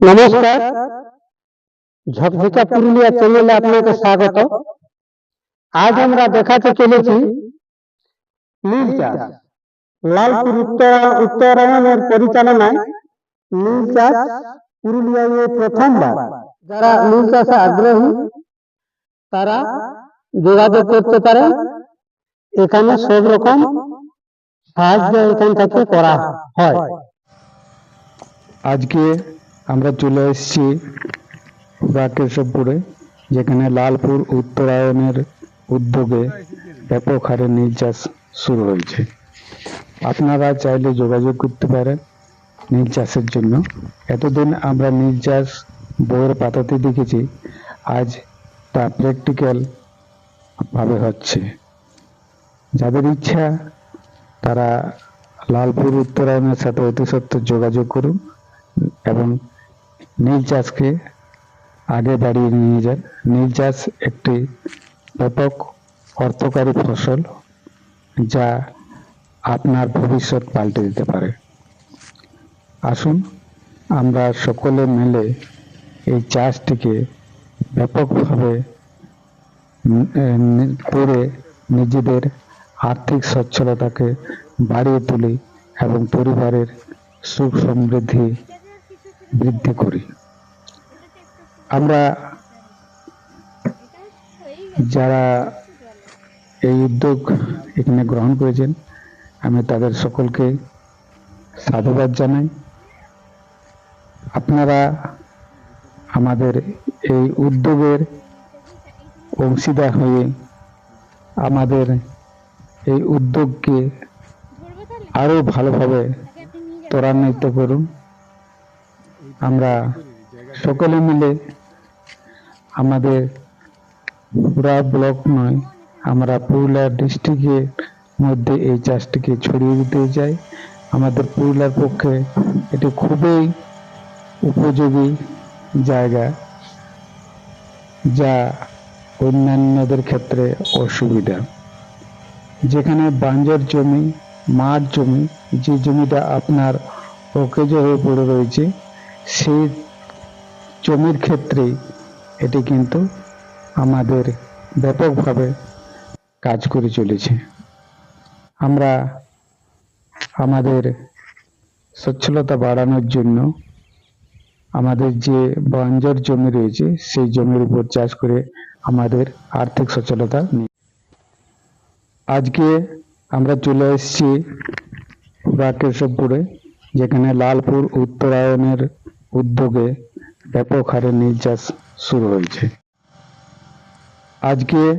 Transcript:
নমস্কার, ঝকঝকা পুরুলিয়া চ্যানেলে আপনাকে স্বাগত। আজ আমরা দেখাতে চলেছি নীল চাষ। লালপুর উত্তরায়ণের পরিচালনায় নীল চাষ পুরুলিয়ায় প্রথমবার। যারা নীল চাষে আগ্রহী তারা যোগাযোগ করতে পারেন। এখানে সব রকম সাহায্য এখান থেকে করা হয়। আজকে আমরা চলে এসেছি কেশবপুরে, যেখানে লালপুর উত্তরায়ণের উদ্যোগে ব্যাপক হারে নীল চাষ শুরু হয়েছে। আপনারা চাইলে যোগাযোগ করতে পারেন নীল চাষের জন্য। এতদিন আমরা নীল চাষ বইয়ের পাতাতে দেখেছি, আজ তা প্র্যাকটিক্যাল ভাবে হচ্ছে। যাদের ইচ্ছা তারা লালপুর উত্তরায়ণের সাথে অতি সত্বর যোগাযোগ করুন এবং নীল চাষকে আগে বাড়িয়ে নিয়ে যান। নীল চাষ একটি ব্যাপক অর্থকারী ফসল, যা আপনার ভবিষ্যৎ পাল্টে দিতে পারে। আসুন আমরা সকলে মিলে এই চাষটিকে ব্যাপকভাবে করে নিজেদের আর্থিক সচ্ছলতাকে বাড়িয়ে তুলি এবং পরিবারের সুখ সমৃদ্ধি বৃদ্ধি করি। আমরা যারা এই উদ্যোগ এখানে গ্রহণ করেছেন, আমি তাদের সকলকে সাধুবাদ জানাই। আপনারা আমাদের এই উদ্যোগের অংশীদার হয়ে আমাদের এই উদ্যোগকে আরো ভালোভাবে ত্বরান্বিত করুন। আমরা সকলে মিলে আমাদের পুরা ব্লক নয়, আমরা পুরুলিয়া ডিস্ট্রিক্টের মধ্যে এই চাষটিকে ছড়িয়ে দিতে চাই। আমাদের পুরুলিয়ার পক্ষে এটি খুবই উপযোগী জায়গা, যা অন্যান্যদের ক্ষেত্রে অসুবিধা। যেখানে বাঞ্জর জমি, মাঠ জমি, যে জমিটা আপনার অকেজ হয়ে পড়ে রয়েছে, সেই জমির ক্ষেত্রে এটি কিন্তু আমাদের ব্যাপকভাবে কাজ করে চলেছে। আমরা আমাদের সচ্ছলতা বাড়ানোর জন্য আমাদের যে বাঞ্জর জমি রয়েছে, সেই জমির উপর চাষ করে আমাদের আর্থিক সচ্ছলতা নিই। আজকে আমরা চলে এসেছি কেশবপুরে, যেখানে লালপুর উত্তরায়ণের উদ্যোগে ব্যাপক হারে নীল চাষ শুরু হয়েছে। আজকে